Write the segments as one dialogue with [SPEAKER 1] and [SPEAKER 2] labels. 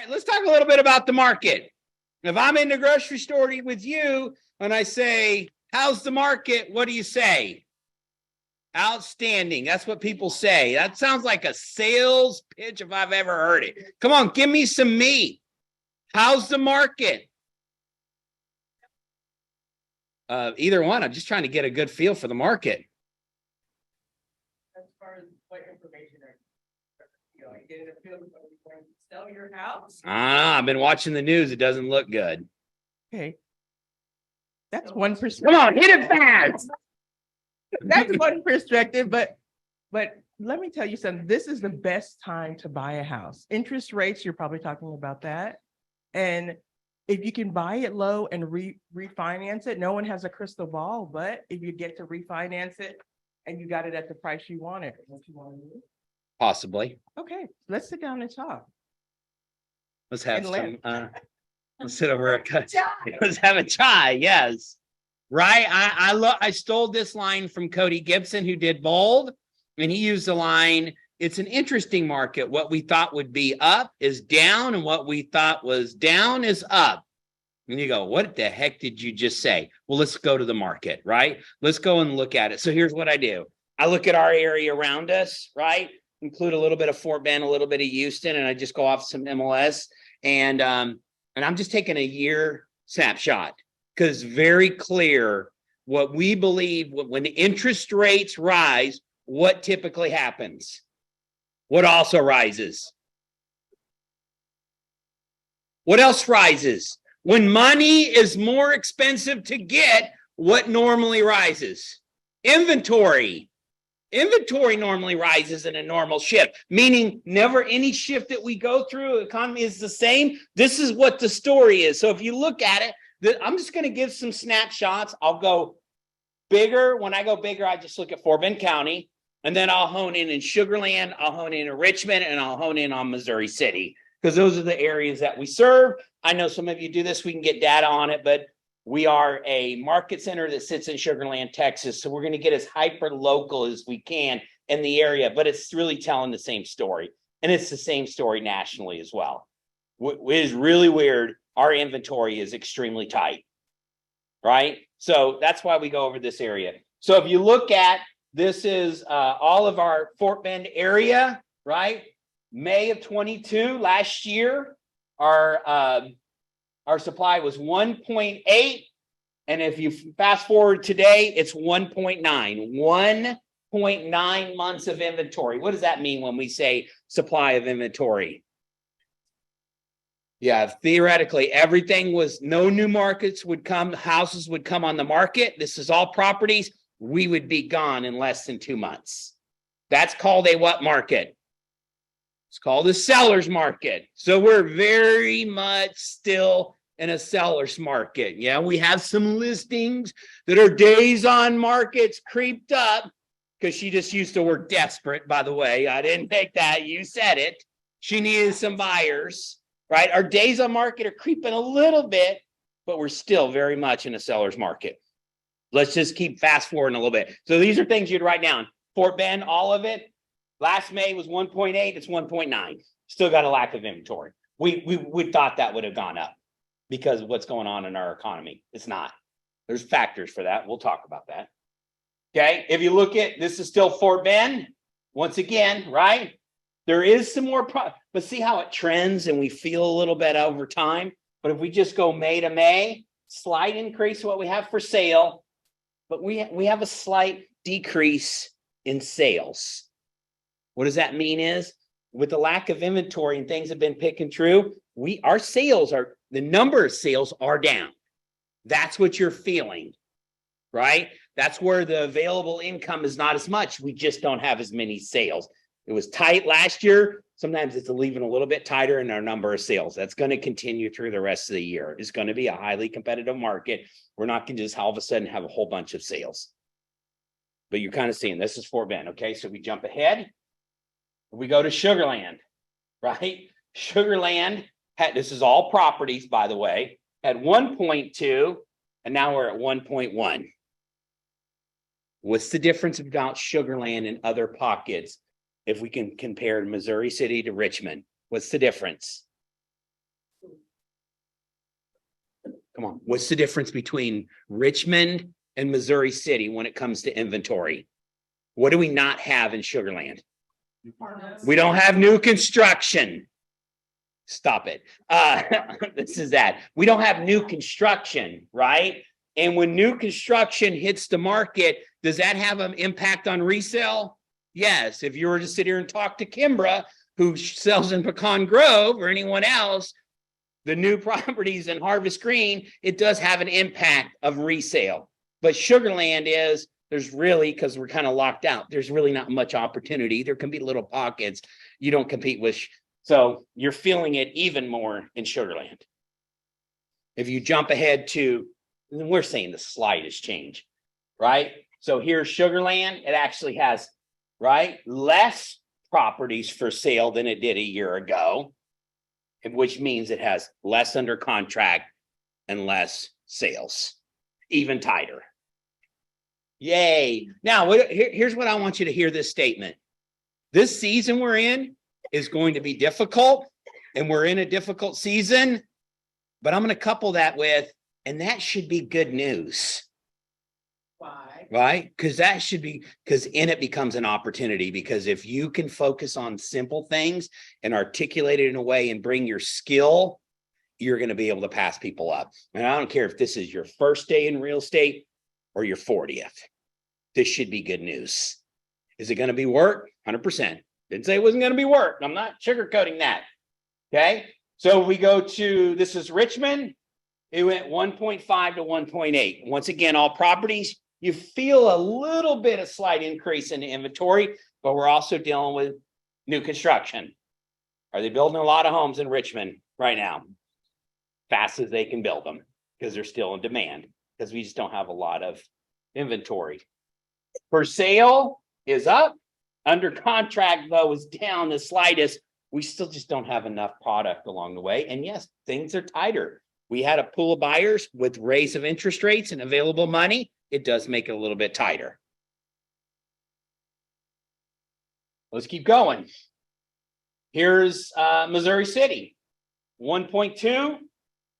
[SPEAKER 1] right, let's talk a little bit about the market. If I'm in the grocery store with you and I say, how's the market? What do you say? Outstanding. That's what people say. That sounds like a sales pitch if I've ever heard it. Come on, give me some meat. How's the market? Either one. I'm just trying to get a good feel for the market.
[SPEAKER 2] As far as what information are you getting a feel for when you sell your house?
[SPEAKER 1] I've been watching the news. It doesn't look good.
[SPEAKER 2] Okay. That's one
[SPEAKER 1] Come on, hit it fast.
[SPEAKER 2] That's one perspective, but let me tell you something. This is the best time to buy a house. Interest rates, you're probably talking about that. And if you can buy it low and refinance it, no one has a crystal ball, but if you get to refinance it and you got it at the price you wanted, what you want to do?
[SPEAKER 1] Possibly.
[SPEAKER 2] Okay, let's sit down and talk.
[SPEAKER 1] Let's have
[SPEAKER 2] And
[SPEAKER 1] some, let's sit over let's have a chai. Yes. Right. I stole this line from Cody Gibson, who did Bold, and he used the line, it's an interesting market. What we thought would be up is down, and what we thought was down is up. And you go, what the heck did you just say? Well, let's go to the market, right? Let's go and look at it. So here's what I do. I look at our area around us, right? Include a little bit of Fort Bend, a little bit of Houston, and I just go off some MLS. And I'm just taking a year snapshot because very clear what we believe when interest rates rise, what typically happens? What also rises? What else rises? When money is more expensive to get, what normally rises? Inventory. Inventory normally rises in a normal shift, meaning never any shift that we go through, economy is the same. This is what the story is. So if you look at it, I'm just going to give some snapshots. I'll go bigger. When I go bigger, I just look at Fort Bend County, and then I'll hone in Sugar Land, I'll hone in Richmond, and I'll hone in on Missouri City, because those are the areas that we serve. I know some of you do this, we can get data on it, but we are a market center that sits in Sugar Land, Texas. So we're going to get as hyper local as we can in the area, but it's really telling the same story. And it's the same story nationally as well. What is really weird, our inventory is extremely tight, right? So that's why we go over this area. So if you look at, this is all of our Fort Bend area, right? May of 22 last year, our supply was 1.8. And if you fast forward today, it's 1.9. 1.9 months of inventory. What does that mean when we say supply of inventory? Yeah, theoretically, everything was, no new markets would come, houses would come on the market. This is all properties. We would be gone in less than 2 months. That's called a what market? It's called a seller's market. So we're very much still in a seller's market. Yeah, we have some listings that are days on markets creeped up, because she just used the word desperate, by the way. I didn't make that. You said it. She needed some buyers, right? Our days on market are creeping a little bit, but we're still very much in a seller's market. Let's just keep fast forwarding a little bit. So these are things you'd write down. Fort Bend, all of it. Last May was 1.8. It's 1.9. Still got a lack of inventory. We thought that would have gone up because of what's going on in our economy. It's not. There's factors for that. We'll talk about that. Okay. If you look at, this is still Fort Bend. Once again, right? There is some more, but see how it trends and we feel a little bit over time. But if we just go May to May, slight increase what we have for sale, but we have a slight decrease in sales. What does that mean is, with the lack of inventory and things have been picking true, our sales are, the number of sales are down. That's what you're feeling, right? That's where the available income is not as much. We just don't have as many sales. It was tight last year. Sometimes it's even a little bit tighter in our number of sales. That's going to continue through the rest of the year. It's going to be a highly competitive market. We're not going to just all of a sudden have a whole bunch of sales. But you're kind of seeing, this is Fort Bend. Okay, so we jump ahead. We go to Sugar Land, right? Sugar Land had, this is all properties, by the way, had 1.2, and now we're at 1.1. What's the difference about Sugar Land and other pockets if we can compare Missouri City to Richmond? What's the difference? Come on. What's the difference between Richmond and Missouri City when it comes to inventory? What do we not have in Sugar Land? We don't have new construction. Stop it. This is that. We don't have new construction, right? And when new construction hits the market, does that have an impact on resale? Yes. If you were to sit here and talk to Kimbra, who sells in Pecan Grove, or anyone else, the new properties in Harvest Green, it does have an impact of resale. But Sugar Land there's really, because we're kind of locked out, there's really not much opportunity. There can be little pockets you don't compete with. So you're feeling it even more in Sugar Land. If you jump ahead to, we're saying the slightest change, right? So here's Sugar Land. It actually has, right, less properties for sale than it did a year ago, which means it has less under contract and less sales, even tighter. Yay. Now, here's what I want you to hear this statement. This season we're in is going to be difficult, and we're in a difficult season, but I'm going to couple that with, and that should be good news.
[SPEAKER 2] Why?
[SPEAKER 1] Right? Because in it becomes an opportunity, because if you can focus on simple things and articulate it in a way and bring your skill, you're going to be able to pass people up. And I don't care if this is your first day in real estate or your 40th. This should be good news. Is it going to be work? 100%. Didn't say it wasn't going to be work. I'm not sugarcoating that. Okay. So we go to, this is Richmond. It went 1.5 to 1.8. Once again, all properties, you feel a little bit of slight increase in the inventory, but we're also dealing with new construction. Are they building a lot of homes in Richmond right now? Fast as they can build them, because they're still in demand, because we just don't have a lot of inventory. For sale is up. Under contract, though, is down the slightest. We still just don't have enough product along the way. And yes, things are tighter. We had a pool of buyers with raise of interest rates and available money. It does make it a little bit tighter. Let's keep going. Here's Missouri City, 1.2,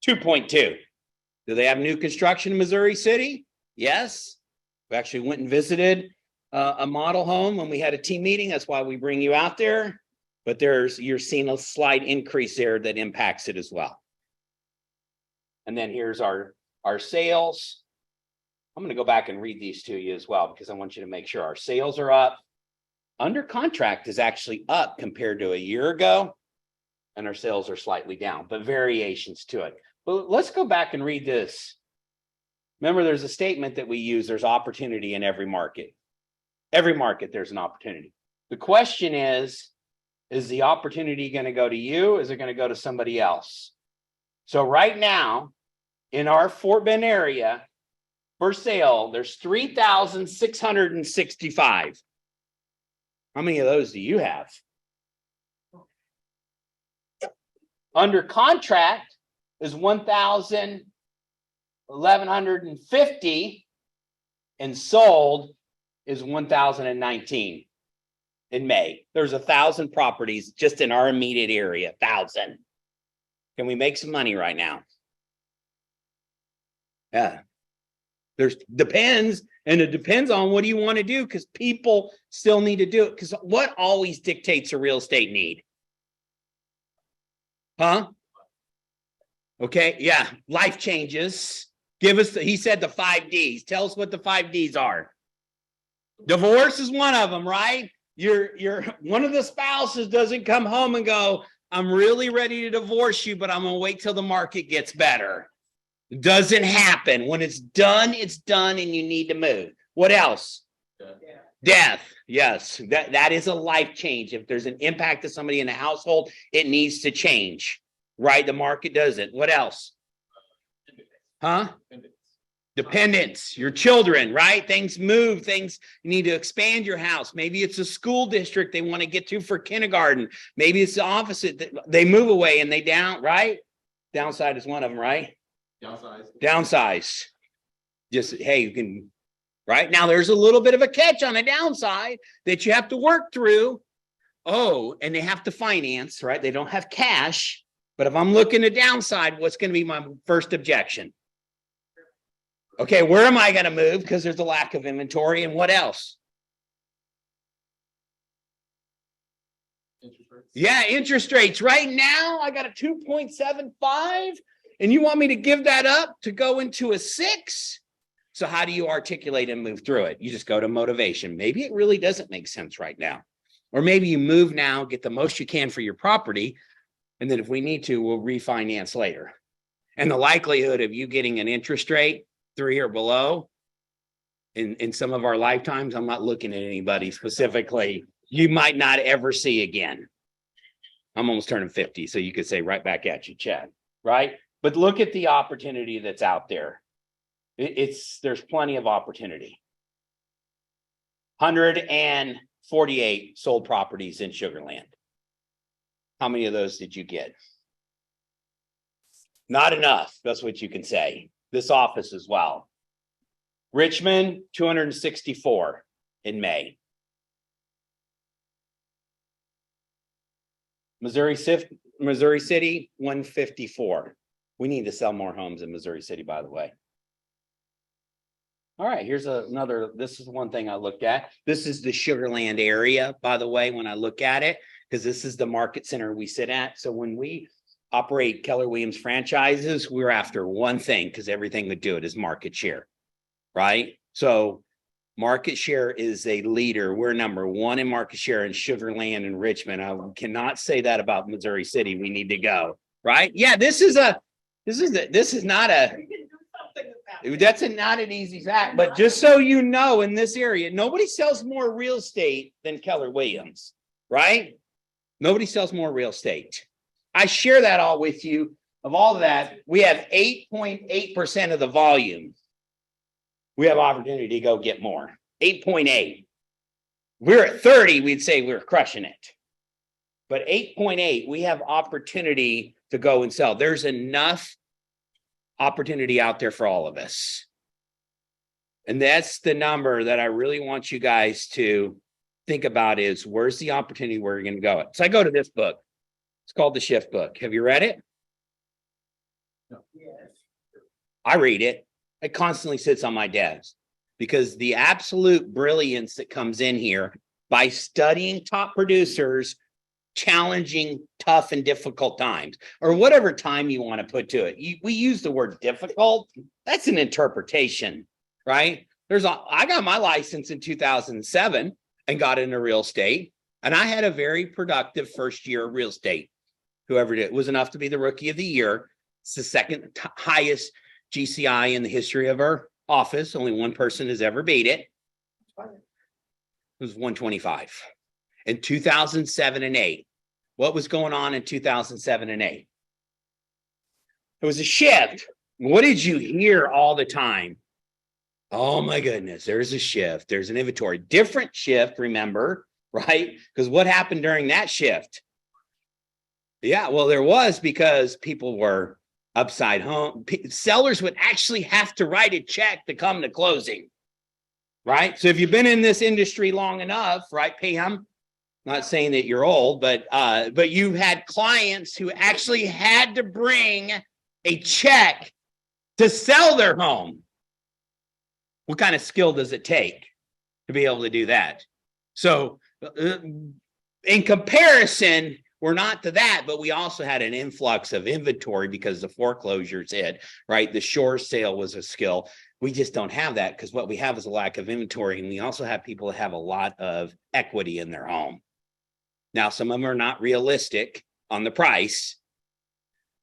[SPEAKER 1] 2.2. Do they have new construction in Missouri City? Yes. We actually went and visited a model home when we had a team meeting. That's why we bring you out there. But you're seeing a slight increase there that impacts it as well. And then here's our sales. I'm going to go back and read these to you as well, because I want you to make sure our sales are up. Under contract is actually up compared to a year ago, and our sales are slightly down, but variations to it. But let's go back and read this. Remember, there's a statement that we use. There's opportunity in every market. Every market, there's an opportunity. The question is the opportunity going to go to you? Is it going to go to somebody else? So right now, in our Fort Bend area, for sale, there's 3,665. How many of those do you have? Under contract is 1,150, and sold is 1,019 in May. There's 1,000 properties just in our immediate area. 1,000. Can we make some money right now? Yeah. Depends, and it depends on what do you want to do, because people still need to do it. Because what always dictates a real estate need? Huh? Okay, yeah, life changes. Give us, he said the 5 Ds. Tell us what the 5 Ds are. Divorce is one of them, right? You're one of the spouses doesn't come home and go, I'm really ready to divorce you, but I'm gonna wait till the market gets better. It doesn't happen. When it's done, and you need to move. What else? Death. Yes, that is a life change. If there's an impact to somebody in the household, it needs to change, right? The market doesn't. What else? Huh? Dependents, your children, right? Things move, you need to expand your house. Maybe it's a school district they want to get to for kindergarten. Maybe it's the opposite. They move away and they right? Downside is one of them, right? Downsize. Just, hey, you can, right? Now there's a little bit of a catch on a downside that you have to work through. Oh, and they have to finance, right? They don't have cash. But if I'm looking at downside, what's going to be my first objection? Okay, where am I going to move? Because there's a lack of inventory. And what else? Yeah, interest rates. Right now, I got a 2.75, and you want me to give that up to go into a 6? So how do you articulate and move through it? You just go to motivation. Maybe it really doesn't make sense right now. Or maybe you move now, get the most you can for your property, and then if we need to, we'll refinance later. And the likelihood of you getting an interest rate 3 or below in some of our lifetimes, I'm not looking at anybody specifically, you might not ever see again. I'm almost turning 50, so you could say right back at you, Chad, right? But look at the opportunity that's out there. There's plenty of opportunity. 148 sold properties in Sugar Land. How many of those did you get? Not enough. That's what you can say. This office as well. Richmond, 264 in May. Missouri City, 154. We need to sell more homes in Missouri City, by the way. All right, here's another, this is one thing I looked at. This is the Sugar Land area, by the way, when I look at it, because this is the market center we sit at. So when we operate Keller Williams franchises, we're after one thing, because everything would do it is market share, right? So market share is a leader. We're number 1 in market share in Sugar Land and Richmond. I cannot say that about Missouri City. We need to go, right? Yeah, this is not an easy fact, but just so you know, in this area, nobody sells more real estate than Keller Williams, right? Nobody sells more real estate. I share that all with you. Of all of that, we have 8.8% of the volume. We have opportunity to go get more. 8.8. We're at 30, we'd say we're crushing it. But 8.8, we have opportunity to go and sell. There's enough opportunity out there for all of us. And that's the number that I really want you guys to think about is where's the opportunity where you're going to go. So I go to this book. It's called The Shift Book. Have you read it? No. Yes. I read it. It constantly sits on my desk because the absolute brilliance that comes in here by studying top producers, challenging tough and difficult times, or whatever time you want to put to it. We use the word difficult. That's an interpretation, right? I got my license in 2007 and got into real estate, and I had a very productive first year of real estate. Whoever did it was enough to be the rookie of the year. It's the second highest GCI in the history of our office. Only one person has ever beat it. It was 125 in 2007 and 8. What was going on in 2007 and 8? It was a shift. What did you hear all the time? Oh my goodness, there's a shift. There's an inventory. Different shift, remember, right? Because what happened during that shift? Yeah, well, there was because people were upside home. Sellers would actually have to write a check to come to closing, right? So if you've been in this industry long enough, right, Pam? Not saying that you're old, but you've had clients who actually had to bring a check to sell their home. What kind of skill does it take to be able to do that? So in comparison, we're not to that, but we also had an influx of inventory because the foreclosures hit, right? The shore sale was a skill. We just don't have that because what we have is a lack of inventory. And we also have people that have a lot of equity in their home. Now, some of them are not realistic on the price.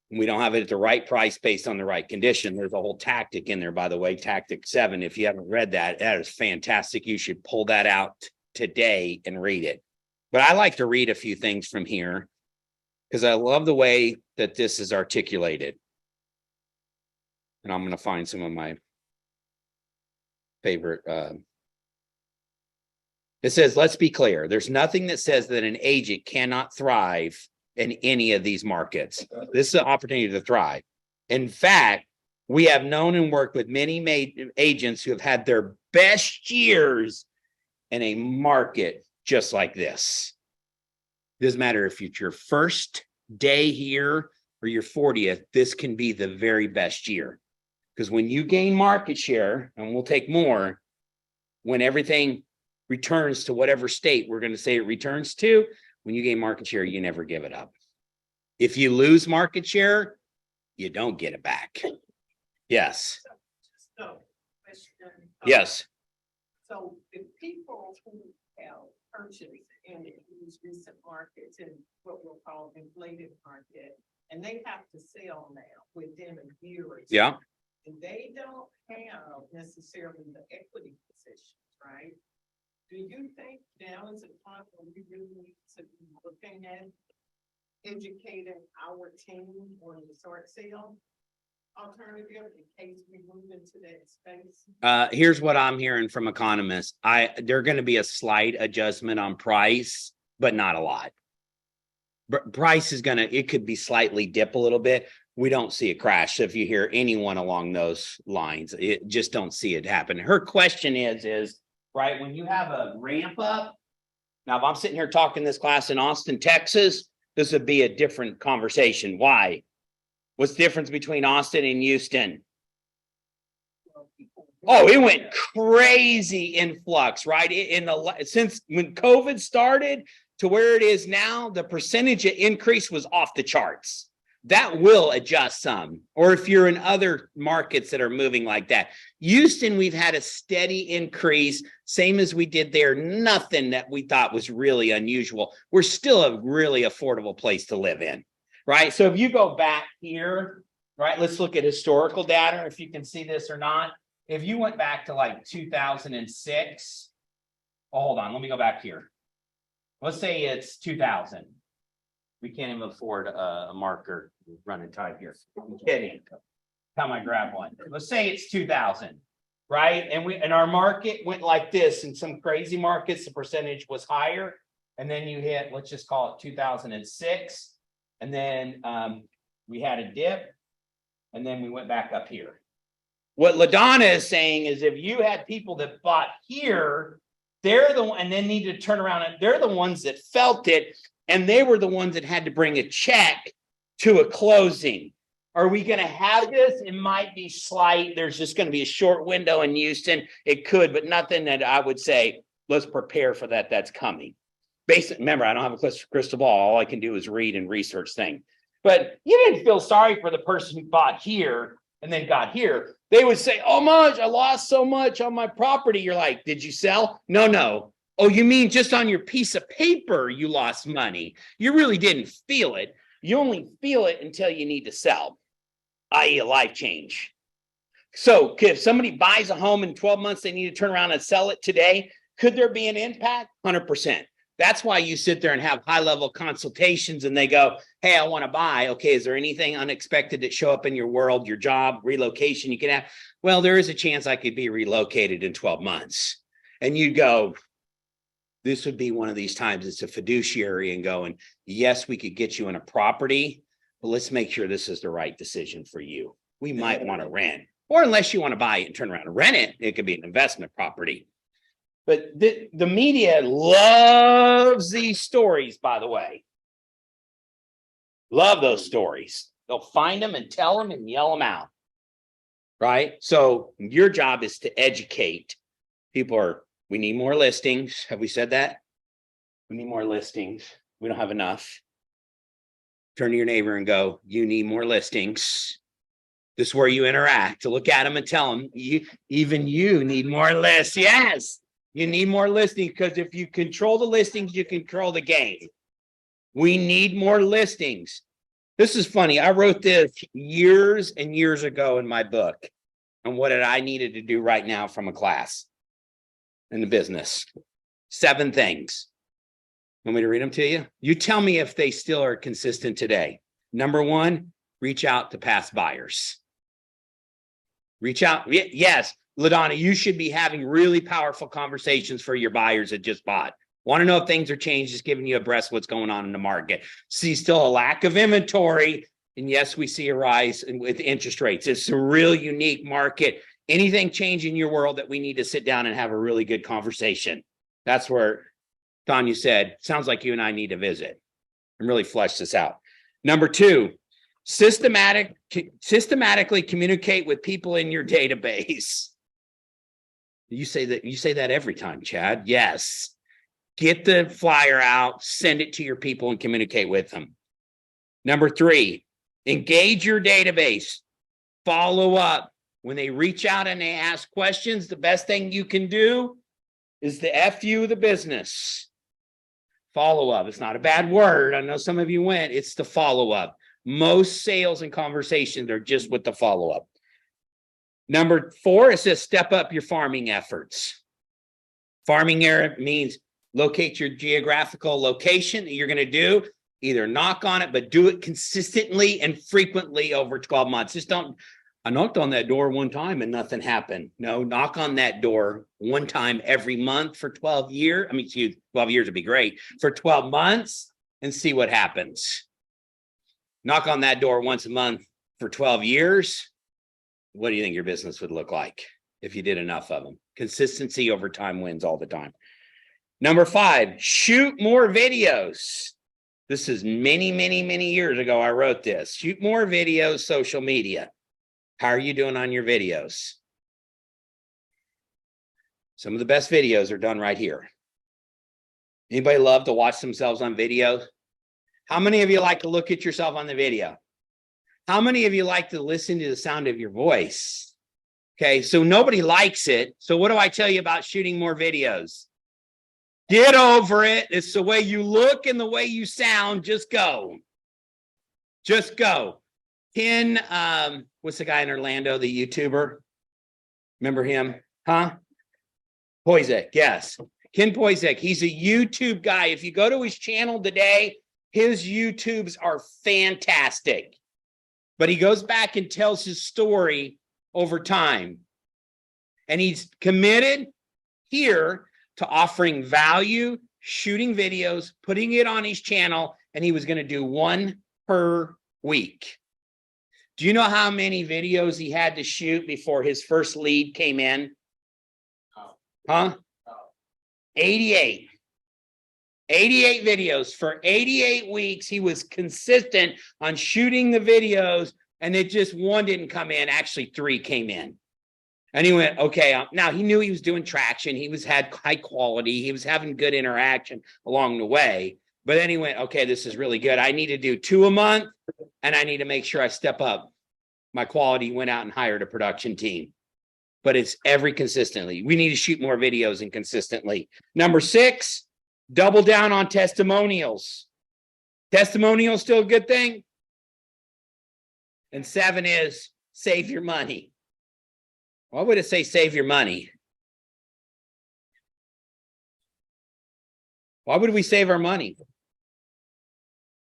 [SPEAKER 1] We don't have it at the right price based on the right condition. There's a whole tactic in there, by the way, Tactic 7. If you haven't read that, that is fantastic. You should pull that out today and read it. But I like to read a few things from here because I love the way that this is articulated. And I'm going to find some of my favorite. It says, let's be clear. There's nothing that says that an agent cannot thrive in any of these markets. This is an opportunity to thrive. In fact, we have known and worked with many agents who have had their best years in a market just like this. It doesn't matter if it's your first day here or your 40th, this can be the very best year Because when you gain market share, and we'll take more, when everything returns to whatever state we're going to say it returns to, when you gain market share, you never give it up. If you lose market share, you don't get it back. Yes.
[SPEAKER 3] So, question.
[SPEAKER 1] Yes.
[SPEAKER 3] So the people who have purchased in these recent markets in what we'll call inflated market, and they have to sell now within a year or two.
[SPEAKER 1] Yeah.
[SPEAKER 3] And they don't have necessarily the equity positions, right? Do you think now is a time when we really need to be looking at educating our team on the short sale alternative in case we move into that space?
[SPEAKER 1] Here's what I'm hearing from economists. There're going to be a slight adjustment on price, but not a lot. Price is it could be slightly dip a little bit. We don't see a crash. So if you hear anyone along those lines, just don't see it happen. Her question is right, when you have a ramp up. Now, if I'm sitting here talking this class in Austin, Texas, this would be a different conversation. Why? What's the difference between Austin and Houston? Oh, it went crazy influx, right? Since when COVID started to where it is now, the percentage of increase was off the charts. That will adjust some, or if you're in other markets that are moving like that. Houston, we've had a steady increase, same as we did there. Nothing that we thought was really unusual. We're still a really affordable place to live in, right? So if you go back here, right, let's look at historical data, if you can see this or not. If you went back to like 2006, hold on, let me go back here. Let's say it's 2000. We can't even afford a marker running tight here. I'm kidding. Time I grab one. Let's say it's 2000, right? And our market went like this. In some crazy markets, the percentage was higher. And then you hit, let's just call it 2006. And then we had a dip. And then we went back up here. What LaDonna is saying is if you had people that bought here, they're the one, and then need to turn around, and they're the ones that felt it. And they were the ones that had to bring a check to a closing. Are we going to have this? It might be slight. There's just going to be a short window in Houston. It could, but nothing that I would say, let's prepare for that. That's coming. Remember, I don't have a crystal ball. All I can do is read and research things. But you didn't feel sorry for the person who bought here and then got here. They would say, oh, much, I lost so much on my property. You're like, did you sell? No. Oh, you mean just on your piece of paper you lost money? You really didn't feel it. You only feel it until you need to sell, i.e. a life change. So if somebody buys a home in 12 months, they need to turn around and sell it today. Could there be an impact? 100%. That's why you sit there and have high-level consultations and they go, hey, I want to buy. Okay, is there anything unexpected that show up in your world, your job, relocation you can have? Well, there is a chance I could be relocated in 12 months. And you go, this would be one of these times it's a fiduciary and going, yes, we could get you in a property, but let's make sure this is the right decision for you. We might want to rent, or unless you want to buy it and turn around and rent it, it could be an investment property. But the media loves these stories, by the way. Love those stories. They'll find them and tell them and yell them out. Right? So your job is to educate. We need more listings. Have we said that? We need more listings. We don't have enough. Turn to your neighbor and go, you need more listings. This is where you interact. To look at them and tell them, even you need more lists. Yes, you need more listings because if you control the listings, you control the game. We need more listings. This is funny. I wrote this years and years ago in my book on what I needed to do right now from a class in the business. 7 things. Want me to read them to you? You tell me if they still are consistent today. Number 1, reach out to past buyers. Reach out. Yes, LaDonna, you should be having really powerful conversations for your buyers that just bought. Want to know if things are changed, just giving you abreast of what's going on in the market. See still a lack of inventory. And yes, we see a rise with interest rates. It's a real unique market. Anything change in your world that we need to sit down and have a really good conversation. That's where Tanya said, sounds like you and I need to visit and really flesh this out. Number 2, Systematically communicate with people in your database. You say that every time, Chad. Yes. Get the flyer out, send it to your people and communicate with them. Number 3, engage your database. Follow up. When they reach out and they ask questions, the best thing you can do is the FU of the business. Follow up. It's not a bad word. I know some of you went. It's the follow up. Most sales and conversations are just with the follow up. Number 4, it says step up your farming efforts. Farming area means locate your geographical location that you're going to do. Either knock on it, but do it consistently and frequently over 12 months. Just don't, I knocked on that door one time and nothing happened. No, knock on that door one time every month for 12 years. I mean, 12 years would be great. For 12 months and see what happens. Knock on that door once a month for 12 years. What do you think your business would look like if you did enough of them? Consistency over time wins all the time. Number 5, shoot more videos. This is many, many, many years ago. I wrote this. Shoot more videos, social media. How are you doing on your videos? Some of the best videos are done right here. Anybody love to watch themselves on videos? How many of you like to look at yourself on the video? How many of you like to listen to the sound of your voice? Okay, so nobody likes it. So what do I tell you about shooting more videos? Get over it. It's the way you look and the way you sound. Just go. Just go. Ken, what's the guy in Orlando, the YouTuber? Remember him? Huh? Poizek, yes. Ken Poizek. He's a YouTube guy. If you go to his channel today, his YouTubes are fantastic. But he goes back and tells his story over time. And he's committed here to offering value, shooting videos, putting it on his channel, and he was going to do 1 per week. Do you know how many videos he had to shoot before his first lead came in? Huh? 88. 88 videos. For 88 weeks, he was consistent on shooting the videos, and it just 1 didn't come in. Actually, 3 came in. And he went, okay, now he knew he was doing traction. He had high quality. He was having good interaction along the way. But then he went, okay, this is really good. I need to do 2 a month, and I need to make sure I step up my quality. Went out and hired a production team. But it's every consistently. We need to shoot more videos and consistently. Number 6, double down on testimonials. Testimonials still a good thing? And 7 is save your money. Why would it say save your money? Why would we save our money?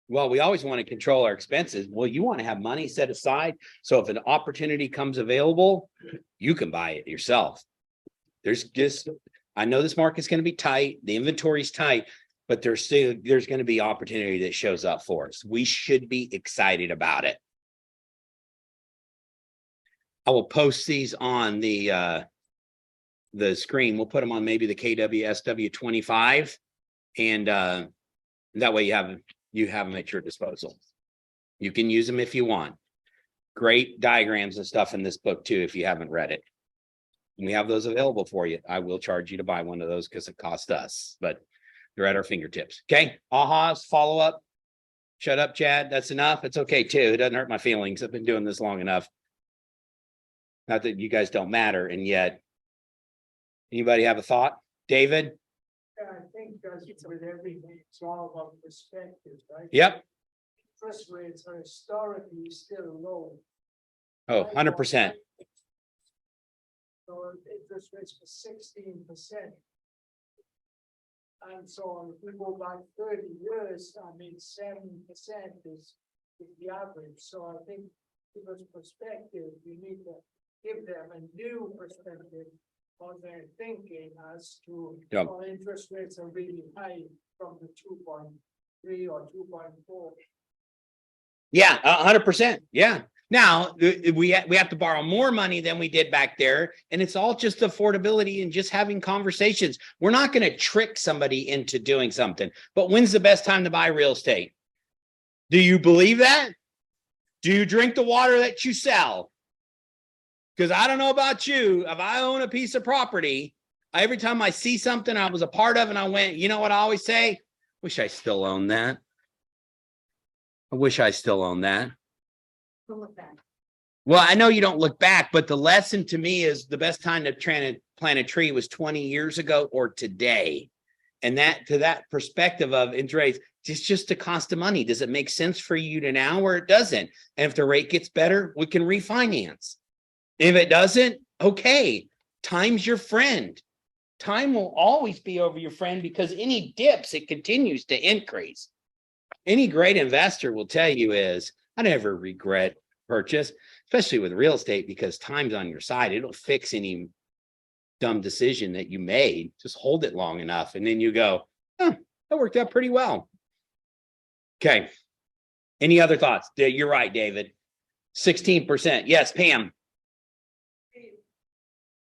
[SPEAKER 1] Well, we always want to control our expenses. Well, you want to have money set aside. So if an opportunity comes available, you can buy it yourself. I know this market's going to be tight. The inventory's tight, but there's going to be opportunity that shows up for us. We should be excited about it. I will post these on the screen. We'll put them on maybe the KWSW25, and that way you have them at your disposal. You can use them if you want. Great diagrams and stuff in this book too, if you haven't read it. We have those available for you. I will charge you to buy one of those because it costs us, but they're at our fingertips. Okay, ahas, follow up. Shut up, Chad. That's enough. It's okay too. It doesn't hurt my feelings. I've been doing this long enough. Not that you guys don't matter, and yet, anybody have a thought? David?
[SPEAKER 4] Yeah, I think with everything, it's all about perspective, right?
[SPEAKER 1] Yep.
[SPEAKER 4] Interest rates are historically still low.
[SPEAKER 1] Oh, 100%.
[SPEAKER 4] So interest rates for 16%. And so if we go back 30 years, I mean, 7% is the average. So I think give us perspective, we need to give them a new perspective on their thinking as to how interest rates are really high from the 2.3 or 2.4.
[SPEAKER 1] Yeah, 100%. Yeah. Now we have to borrow more money than we did back there, and it's all just affordability and just having conversations. We're not going to trick somebody into doing something. But when's the best time to buy real estate? Do you believe that? Do you drink the water that you sell? Because I don't know about you, if I own a piece of property, every time I see something I was a part of and I went, you know what I always say? Wish I still own that. I wish I still own that. Well, I know you don't look back, but the lesson to me is the best time to plant a tree was 20 years ago or today. And that to that perspective of interest rates, it's just a cost of money. Does it make sense for you to now or it doesn't? And if the rate gets better, we can refinance. If it doesn't, okay, time's your friend. Time will always be over your friend because any dips, it continues to increase. Any great investor will tell you is, I never regret purchase, especially with real estate, because time's on your side. It'll fix any dumb decision that you made. Just hold it long enough. And then you go, oh, that worked out pretty well. Okay. Any other thoughts? You're right, David. 16%. Yes, Pam.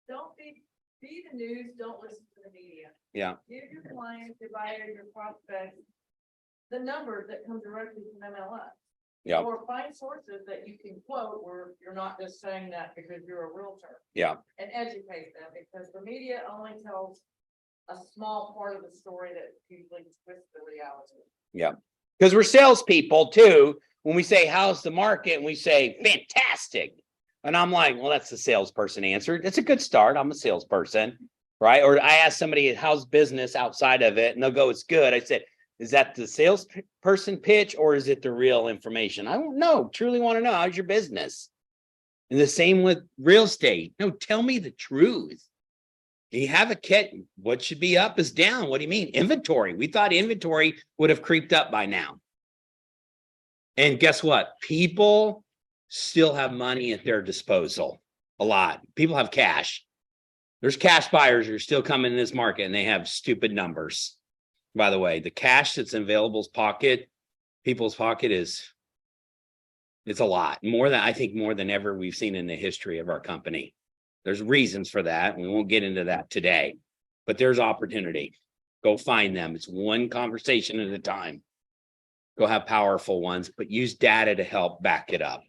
[SPEAKER 5] Don't be the news, don't listen to the media.
[SPEAKER 1] Yeah.
[SPEAKER 5] Give your clients, your buyers, your prospects, the numbers that come directly from MLS.
[SPEAKER 1] Yeah.
[SPEAKER 5] Or find sources that you can quote where you're not just saying that because you're a realtor.
[SPEAKER 1] Yeah.
[SPEAKER 5] And educate them, because the media only tells a small part of the story that usually twists the reality.
[SPEAKER 1] Yeah. Because we're salespeople too. When we say, how's the market? And we say, fantastic. And I'm like, well, that's the salesperson answer. That's a good start. I'm a salesperson, right? Or I ask somebody, how's business outside of it? And they'll go, it's good. I said, is that the salesperson pitch or is it the real information? I don't know. Truly want to know, how's your business? And the same with real estate. No, tell me the truth. You have a kit. What should be up is down. What do you mean? Inventory. We thought inventory would have creeped up by now. And guess what? People still have money at their disposal. A lot. People have cash. There's cash buyers who are still coming in this market and they have stupid numbers. By the way, the cash that's in people's pocket is, it's a lot more than I think more than ever we've seen in the history of our company. There's reasons for that. We won't get into that today, but there's opportunity. Go find them. It's one conversation at a time. Go have powerful ones, but use data to help back it up.